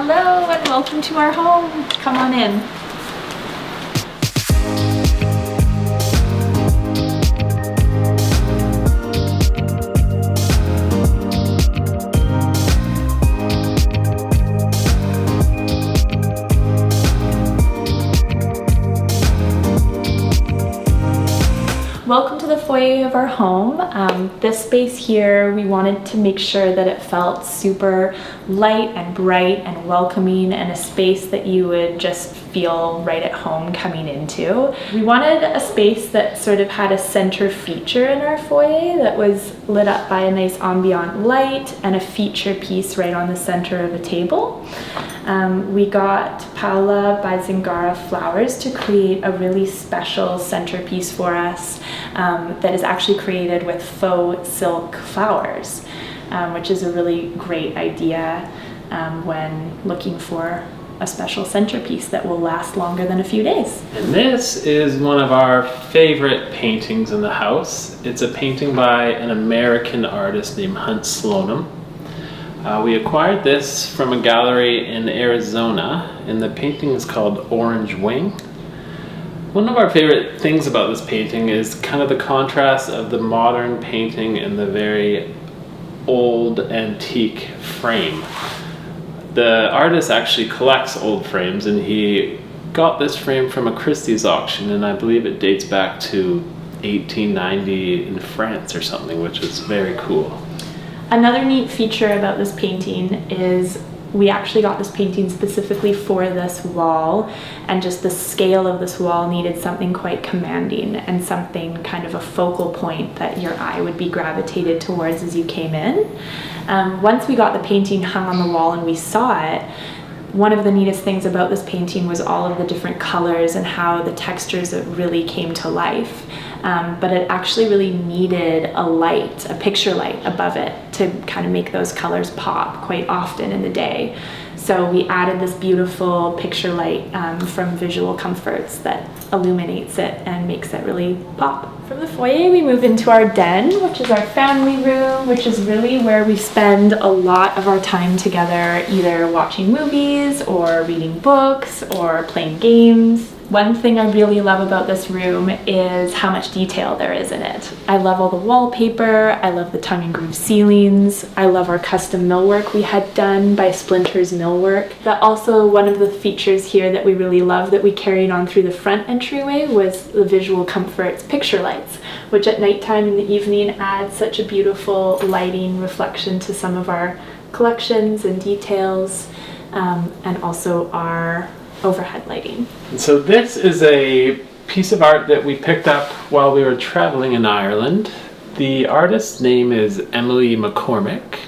Hello and welcome to our home. Come on in. Welcome to the foyer of our home. This space here, we wanted to make sure that it felt super light and bright and welcoming, and a space that you would just feel right at home coming into. We wanted a space that sort of had a center feature in our foyer that was lit up by a nice ambient light and a feature piece right on the center of a table. We got Paula by Zingara Flowers to create a really special centerpiece for us that is actually created with faux silk flowers, which is a really great idea when looking for a special centerpiece that will last longer than a few days. And this is one of our favorite paintings in the house. It's a painting by an American artist named Hunt Slonim. We acquired this from a gallery in Arizona, and the painting is called Orange Wing. One of our favorite things about this painting is kind of the contrast of the modern painting and the very old antique frame. The artist actually collects old frames, and he got this frame from a Christie's auction, and I believe it dates back to 1890 in France or something, which is very cool. Another neat feature about this painting is we actually got this painting specifically for this wall, and just the scale of this wall needed something quite commanding and something kind of a focal point that your eye would be gravitated towards as you came in. Once we got the painting hung on the wall and we saw it, one of the neatest things about this painting was all of the different colors and how the textures really came to life. But it actually really needed a light, a picture light above it to kind of make those colors pop quite often in the day. So we added this beautiful picture light from Visual Comforts that illuminates it and makes it really pop. From the foyer we move into our den, which is our family room, which is really where we spend a lot of our time together, either watching movies or reading books or playing games. One thing I really love about this room is how much detail there is in it. I love all the wallpaper, I love the tongue and groove ceilings, I love our custom millwork we had done by Splinter's Millwork. But also one of the features here that we really love that we carried on through the front entryway was the Visual Comforts picture lights, which at nighttime in the evening add such a beautiful lighting reflection to some of our collections and details, and also our overhead lighting. And so this is a piece of art that we picked up while we were traveling in Ireland. The artist's name is Emily McCormick,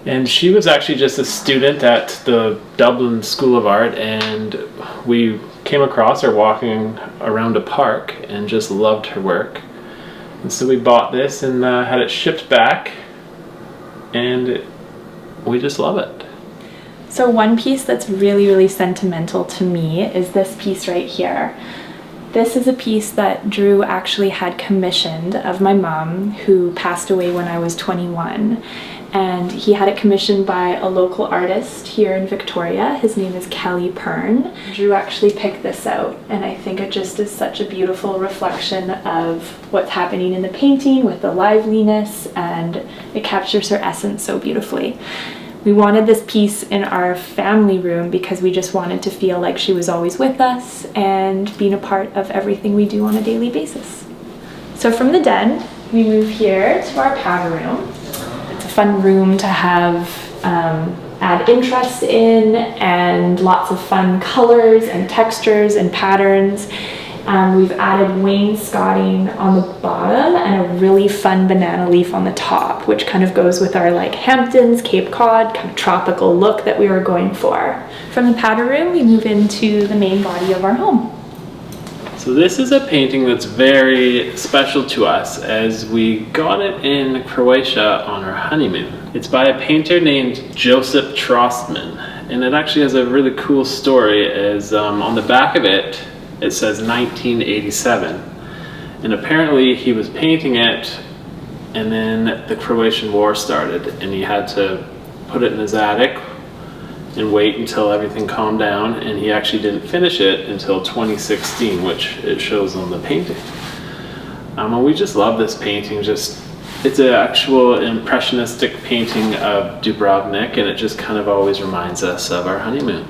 and she was actually just a student at the Dublin School of Art, and we came across her walking around a park and just loved her work. And so we bought this and had it shipped back, and we just love it. So one piece that's really, really sentimental to me is this piece right here. This is a piece that Drew actually had commissioned of my mom, who passed away when I was 21. And he had it commissioned by a local artist here in Victoria. His name is Kelly Pern. Drew actually picked this out, and I think it just is such a beautiful reflection of what's happening in the painting with the liveliness, and it captures her essence so beautifully. We wanted this piece in our family room because we just wanted to feel like she was always with us and being a part of everything we do on a daily basis. So from the den, we move here to our powder room. It's a fun room to have add interest in, and lots of fun colors and textures and patterns. We've added wainscoting on the bottom and a really fun banana leaf on the top, which kind of goes with our like Hamptons, Cape Cod, kind of tropical look that we were going for. From the powder room, we move into the main body of our home. So this is a painting that's very special to us, as we got it in Croatia on our honeymoon. It's by a painter named Josip Trostman, and it actually has a really cool story, as on the back of it, it says 1987, and apparently he was painting it, and then the Croatian War started and he had to put it in his attic, and wait until everything calmed down, and he actually didn't finish it until 2016, which it shows on the painting. And we just love this painting. It's an actual impressionistic painting of Dubrovnik, and it just kind of always reminds us of our honeymoon.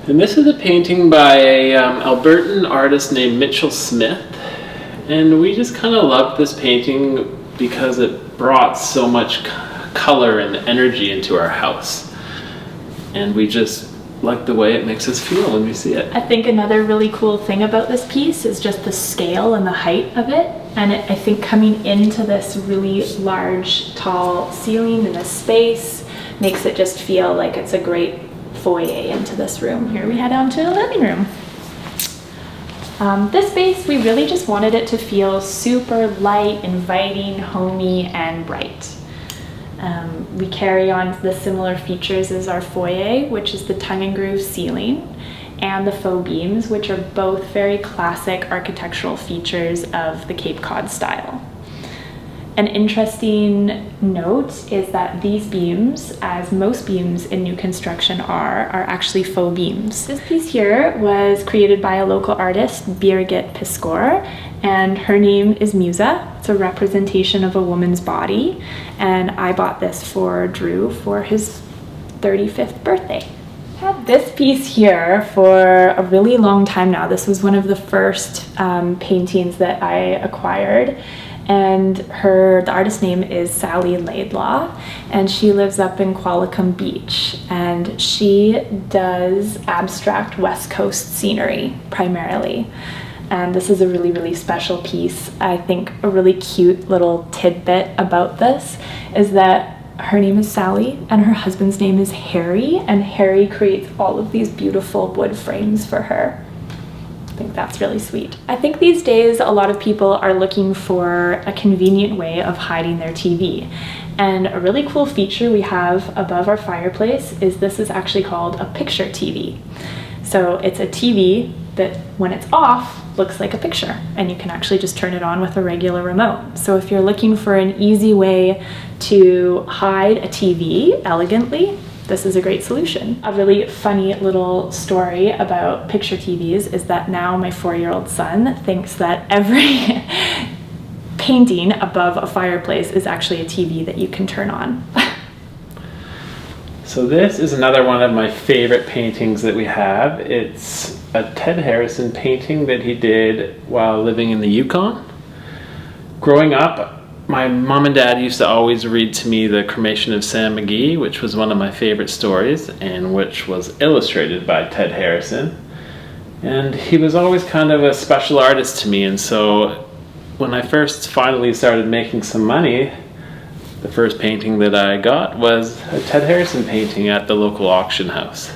And this is a painting by a Albertan artist named Mitchell Smith, and we just kind of loved this painting because it brought so much color and energy into our house, and we just like the way it makes us feel when we see it. I think another really cool thing about this piece is just the scale and the height of it. And I think coming into this really large, tall ceiling in this space makes it just feel like it's a great foyer into this room. Here we head on to the living room. This space, we really just wanted it to feel super light, inviting, homey, and bright. We carry on the similar features as our foyer, which is the tongue and groove ceiling, and the faux beams, which are both very classic architectural features of the Cape Cod style. An interesting note is that these beams, as most beams in new construction are actually faux beams. This piece here was created by a local artist, Birgit Piskor, and her name is Musa. It's a representation of a woman's body, and I bought this for Drew for his 35th birthday. I've had this piece here for a really long time now. This was one of the first paintings that I acquired. And the artist's name is Sally Laidlaw, and she lives up in Qualicum Beach, and she does abstract West Coast scenery primarily. And this is a really, really special piece. I think a really cute little tidbit about this is that her name is Sally and her husband's name is Harry, and Harry creates all of these beautiful wood frames for her. I think that's really sweet. I think these days a lot of people are looking for a convenient way of hiding their TV. And a really cool feature we have above our fireplace is this is actually called a picture TV. So it's a TV that when it's off looks like a picture, and you can actually just turn it on with a regular remote. So if you're looking for an easy way to hide a TV elegantly, this is a great solution. A really funny little story about picture TVs is that now my 4-year-old son thinks that every painting above a fireplace is actually a TV that you can turn on. So this is another one of my favorite paintings that we have. It's a Ted Harrison painting that he did while living in the Yukon. Growing up, my mom and dad used to always read to me The Cremation of Sam McGee, which was one of my favorite stories, and which was illustrated by Ted Harrison. And he was always kind of a special artist to me, and so when I first finally started making some money, the first painting that I got was a Ted Harrison painting at the local auction house.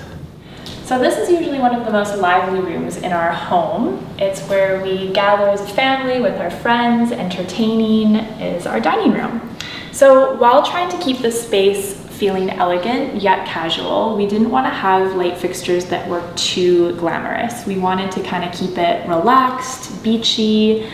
So this is usually one of the most lively rooms in our home. It's where we gather as a family with our friends. Entertaining is our dining room. So while trying to keep this space feeling elegant yet casual, we didn't want to have light fixtures that were too glamorous. We wanted to kind of keep it relaxed, beachy,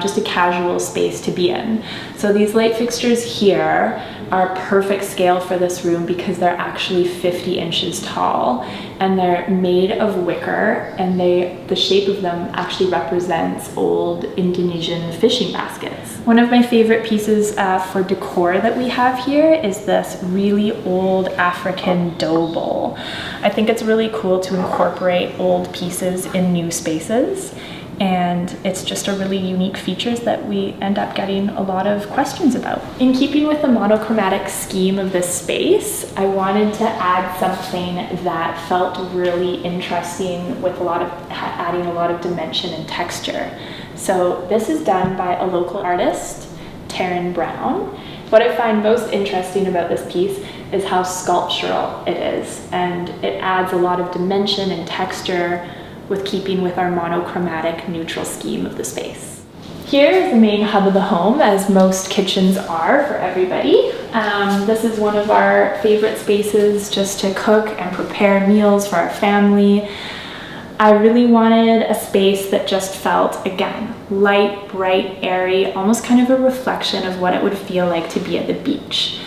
just a casual space to be in. So these light fixtures here are perfect scale for this room because they're actually 50 inches tall, and they're made of wicker, and the shape of them actually represents old Indonesian fishing baskets. One of my favorite pieces for decor that we have here is this really old African dough bowl. I think it's really cool to incorporate old pieces in new spaces. And it's just a really unique features that we end up getting a lot of questions about. In keeping with the monochromatic scheme of this space, I wanted to add something that felt really interesting with adding a lot of dimension and texture. So this is done by a local artist, Taryn Brown. What I find most interesting about this piece is how sculptural it is, and it adds a lot of dimension and texture with keeping with our monochromatic neutral scheme of the space. Here is the main hub of the home, as most kitchens are for everybody. This is one of our favorite spaces just to cook and prepare meals for our family. I really wanted a space that just felt, again, light, bright, airy, almost kind of a reflection of what it would feel like to be at the beach.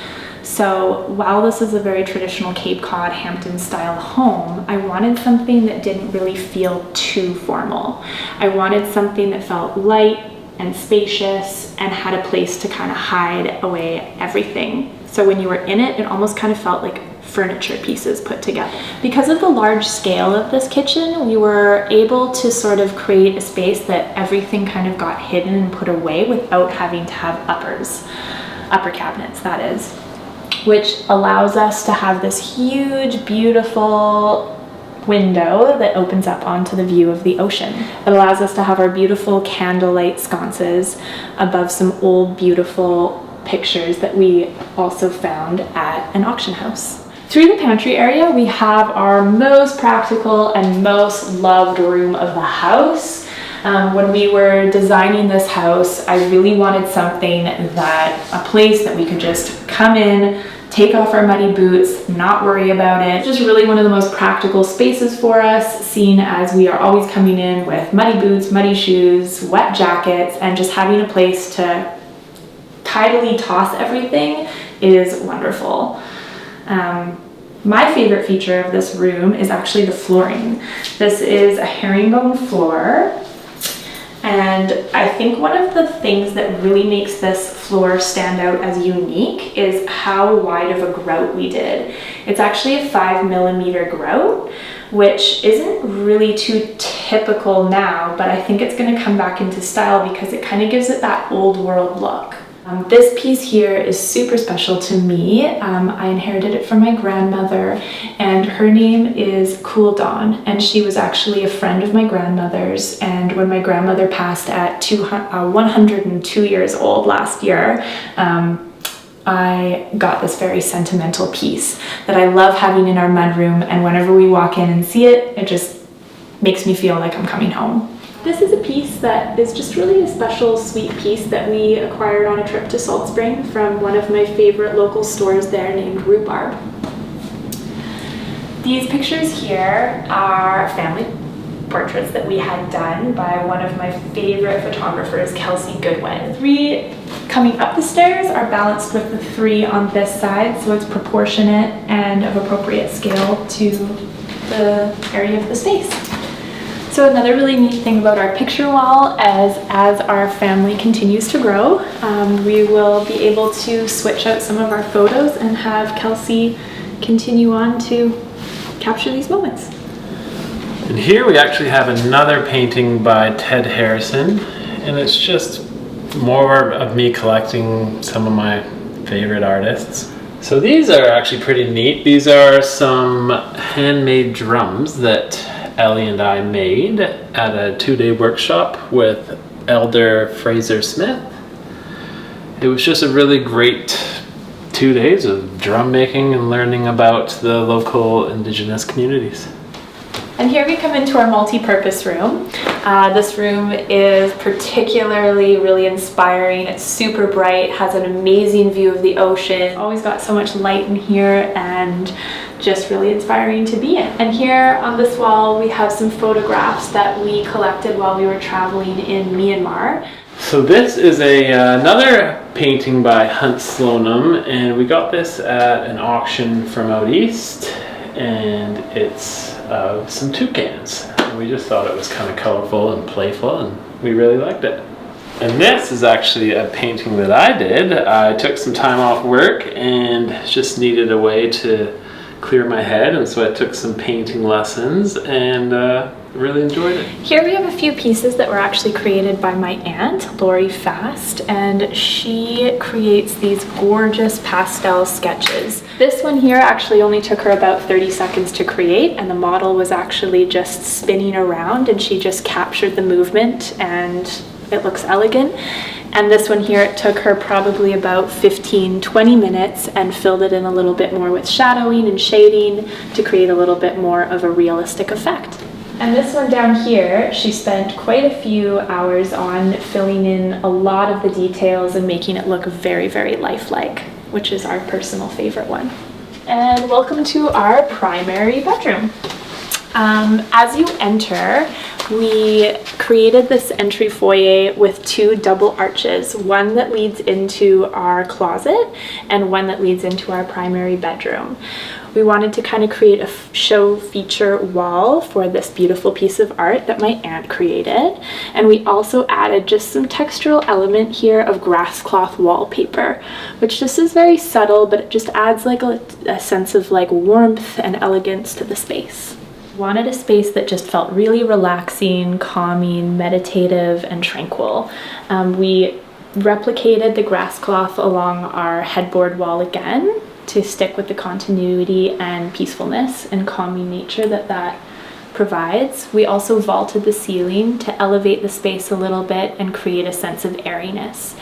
So while this is a very traditional Cape Cod Hampton style home, I wanted something that didn't really feel too formal. I wanted something that felt light and spacious and had a place to kind of hide away everything. So when you were in it, it almost kind of felt like furniture pieces put together. Because of the large scale of this kitchen, we were able to sort of create a space that everything kind of got hidden and put away without having to have upper cabinets, that is, which allows us to have this huge, beautiful window that opens up onto the view of the ocean. It allows us to have our beautiful candlelight sconces above some old, beautiful pictures that we also found at an auction house. Through the pantry area, we have our most practical and most loved room of the house. When we were designing this house, I really wanted something a place that we could just come in, take off our muddy boots, not worry about it. Just really one of the most practical spaces for us, seeing as we are always coming in with muddy boots, muddy shoes, wet jackets, and just having a place to tidily toss everything is wonderful. My favorite feature of this room is actually the flooring. This is a herringbone floor. And I think one of the things that really makes this floor stand out as unique is how wide of a grout we did. It's actually a 5mm grout, which isn't really too typical now, but I think it's going to come back into style because it kind of gives it that old world look. This piece here is super special to me. I inherited it from my grandmother, and her name is Cool Dawn, and she was actually a friend of my grandmother's. And when my grandmother passed at 102 years old last year, I got this very sentimental piece that I love having in our mudroom, and whenever we walk in and see it, it just makes me feel like I'm coming home. This is a piece that is just really a special, sweet piece that we acquired on a trip to Salt Spring from one of my favorite local stores there named Rhubarb. These pictures here are family portraits that we had done by one of my favorite photographers, Kelsey Goodwin. The 3 coming up the stairs are balanced with the 3 on this side, so it's proportionate and of appropriate scale to the area of the space. So another really neat thing about our picture wall is as our family continues to grow, we will be able to switch out some of our photos and have Kelsey continue on to capture these moments. And here we actually have another painting by Ted Harrison, and it's just more of me collecting some of my favorite artists. So these are actually pretty neat. These are some handmade drums that Ellie and I made at a 2-day workshop with Elder Fraser Smith. It was just a really great 2 days of drum making and learning about the local Indigenous communities. And here we come into our multi-purpose room. This room is particularly really inspiring. It's super bright, has an amazing view of the ocean. Always got so much light in here and just really inspiring to be in. And here on this wall we have some photographs that we collected while we were traveling in Myanmar. So this is another painting by Hunt Slonim, and we got this at an auction from out east, and it's some toucans. And we just thought it was kind of colorful and playful, and we really liked it. And this is actually a painting that I did. I took some time off work and just needed a way to clear my head, and so I took some painting lessons and really enjoyed it. Here we have a few pieces that were actually created by my aunt, Lori Fast, and she creates these gorgeous pastel sketches. This one here actually only took her about 30 seconds to create, and the model was actually just spinning around and she just captured the movement and it looks elegant. And this one here, it took her probably about 15-20 minutes and filled it in a little bit more with shadowing and shading to create a little bit more of a realistic effect. And this one down here, she spent quite a few hours on filling in a lot of the details and making it look very, very lifelike, which is our personal favorite one. And welcome to our primary bedroom. As you enter, We created this entry foyer with two double arches, one that leads into our closet and one that leads into our primary bedroom. We wanted to kind of create a show feature wall for this beautiful piece of art that my aunt created. And we also added just some textural element here of grass cloth wallpaper, which just is very subtle, but it just adds like a sense of like warmth and elegance to the space. Wanted a space that just felt really relaxing, calming, meditative, and tranquil. We replicated the grass cloth along our headboard wall again to stick with the continuity and peacefulness and calming nature that provides. We also vaulted the ceiling to elevate the space a little bit and create a sense of airiness.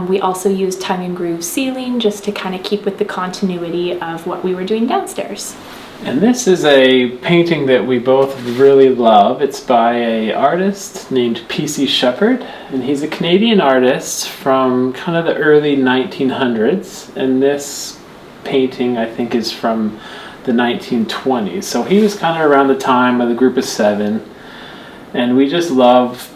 We also used tongue and groove ceiling just to kind of keep with the continuity of what we were doing downstairs. And this is a painting that we both really love. It's by an artist named P.C. Shepherd, and he's a Canadian artist from kind of the early 1900s, and this painting I think is from the 1920s. So he was kind of around the time of the Group of Seven, and we just love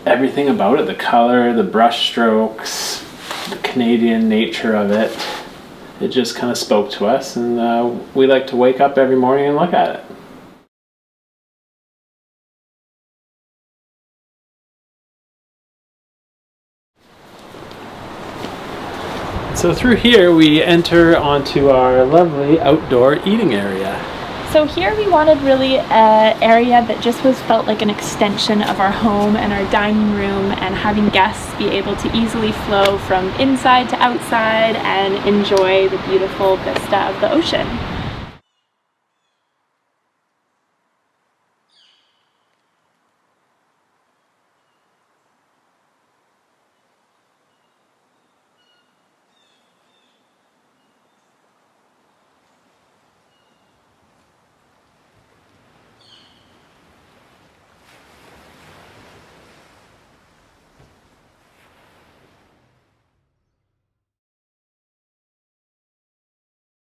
everything about it, the color, the brush strokes, the Canadian nature of it. It just kind of spoke to us, and we like to wake up every morning and look at it. So through here we enter onto our lovely outdoor eating area. So here we wanted really an area that just felt like an extension of our home and our dining room, and having guests be able to easily flow from inside to outside and enjoy the beautiful vista of the ocean.